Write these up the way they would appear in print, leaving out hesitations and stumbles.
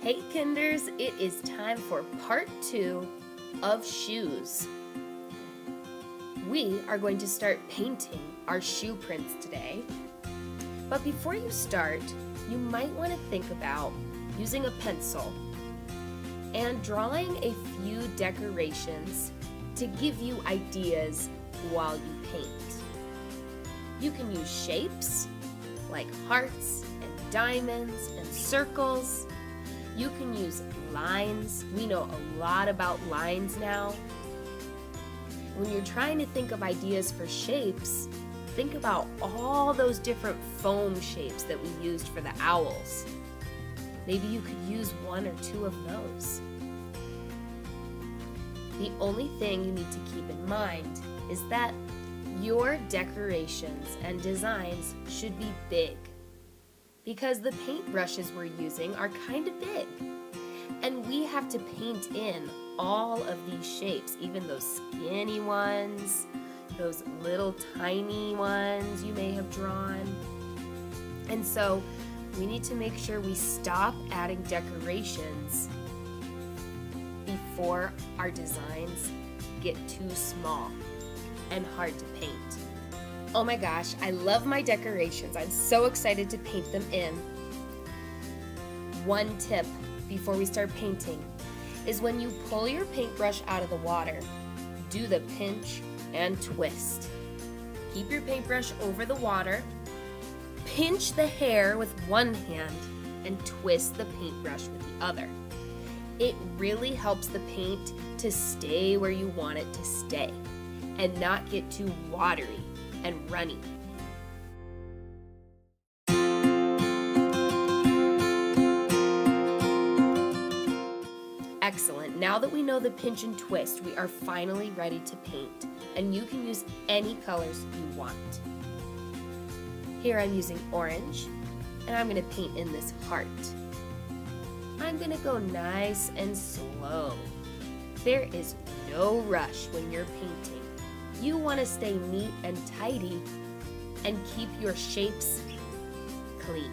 Hey Kinders, it is time for part 2 of shoes. We are going to start painting our shoe prints today. But before you start, you might want to think about using a pencil and drawing a few decorations to give you ideas while you paint. You can use shapes like hearts and diamonds and circles. You can use lines. We know a lot about lines now. When you're trying to think of ideas for shapes, think about all those different foam shapes that we used for the owls. Maybe you could use one or two of those. The only thing you need to keep in mind is that your decorations and designs should be big, because the paintbrushes we're using are kind of big, and we have to paint in all of these shapes, even those skinny ones, those little tiny ones you may have drawn. And so we need to make sure we stop adding decorations before our designs get too small and hard to paint. Oh my gosh, I love my decorations. I'm so excited to paint them in. One tip before we start painting is when you pull your paintbrush out of the water, do the pinch and twist. Keep your paintbrush over the water, pinch the hair with one hand, and twist the paintbrush with the other. It really helps the paint to stay where you want it to stay and not get too watery and runny. Excellent. Now that we know the pinch and twist, we are finally ready to paint, and you can use any colors you want. Here I'm using orange, and I'm going to paint in this heart. I'm going to go nice and slow. There is no rush when you're painting. You want to stay neat and tidy and keep your shapes clean.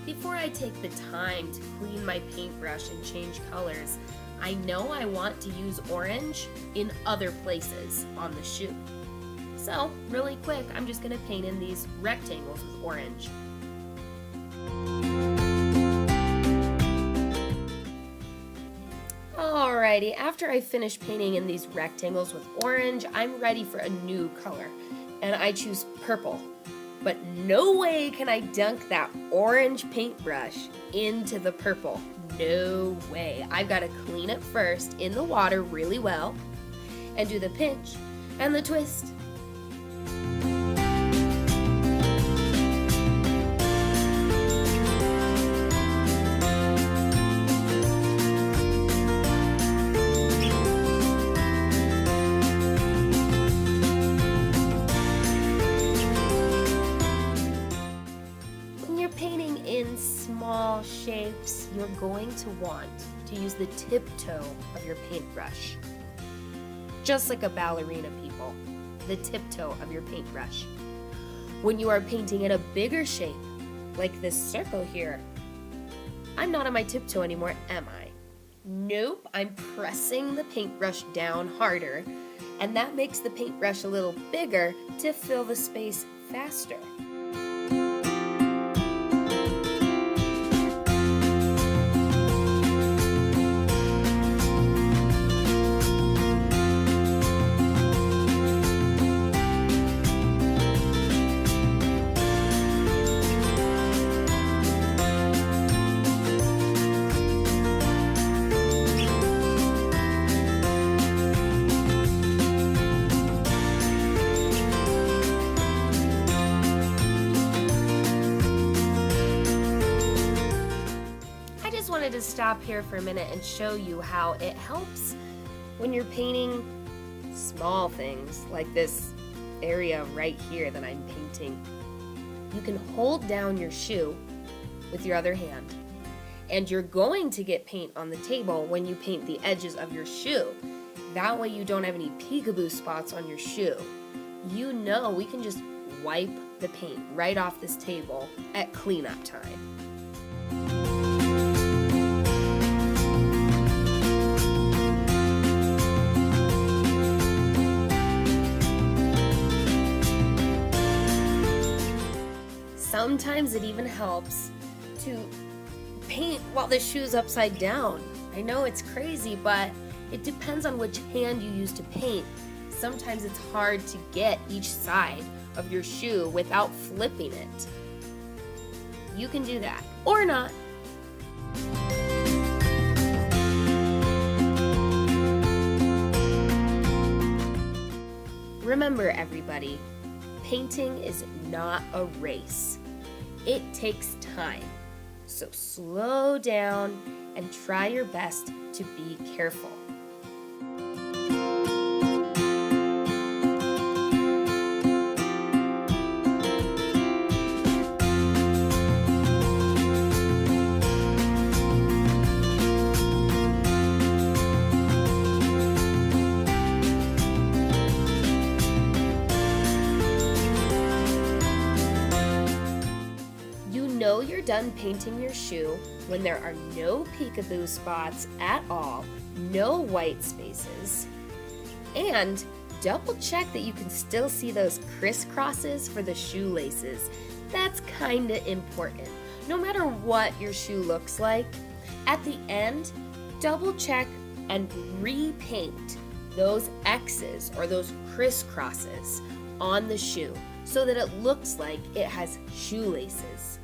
Before I take the time to clean my paintbrush and change colors, I know I want to use orange in other places on the shoe. So, really quick, I'm just going to paint in these rectangles with orange. Alrighty, after I finish painting in these rectangles with orange, I'm ready for a new color, and I choose purple. But no way can I dunk that orange paintbrush into the purple. No way. I've got to clean it first in the water really well, and do the pinch and the twist. Painting in small shapes, you're going to want to use the tiptoe of your paintbrush. Just like a ballerina, people, the tiptoe of your paintbrush. When you are painting in a bigger shape, like this circle here, I'm not on my tiptoe anymore, am I? Nope, I'm pressing the paintbrush down harder, and that makes the paintbrush a little bigger to fill the space faster. Wanted to stop here for a minute and show you how it helps when you're painting small things like this area right here that I'm painting. You can hold down your shoe with your other hand, and you're going to get paint on the table when you paint the edges of your shoe. That way you don't have any peekaboo spots on your shoe. You know we can just wipe the paint right off this table at cleanup time. Sometimes it even helps to paint while the shoe's upside down. I know it's crazy, but it depends on which hand you use to paint. Sometimes it's hard to get each side of your shoe without flipping it. You can do that, or not. Remember, everybody, painting is not a race. It takes time. So slow down and try your best to be careful. Know you're done painting your shoe when there are no peekaboo spots at all, no white spaces, and double check that you can still see those crisscrosses for the shoelaces. That's kinda important. No matter what your shoe looks like, at the end, double check and repaint those X's or those crisscrosses on the shoe so that it looks like it has shoelaces.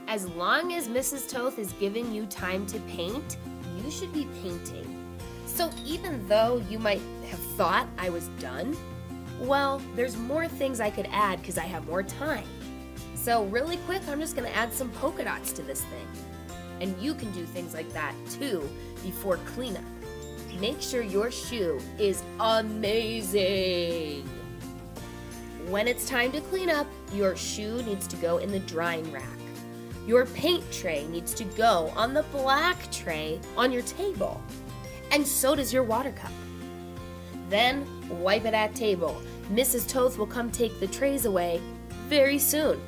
As long as Mrs. Toth is giving you time to paint, you should be painting. So even though you might have thought I was done, well, there's more things I could add because I have more time. So really quick, I'm just gonna add some polka dots to this thing. And you can do things like that too before cleanup. Make sure your shoe is amazing. When it's time to clean up, your shoe needs to go in the drying rack. Your paint tray needs to go on the black tray on your table. And so does your water cup. Then wipe it at table. Mrs. Toth will come take the trays away very soon.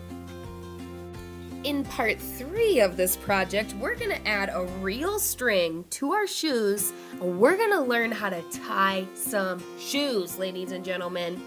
In part 3 of this project, we're gonna add a real string to our shoes. We're gonna learn how to tie some shoes, ladies and gentlemen.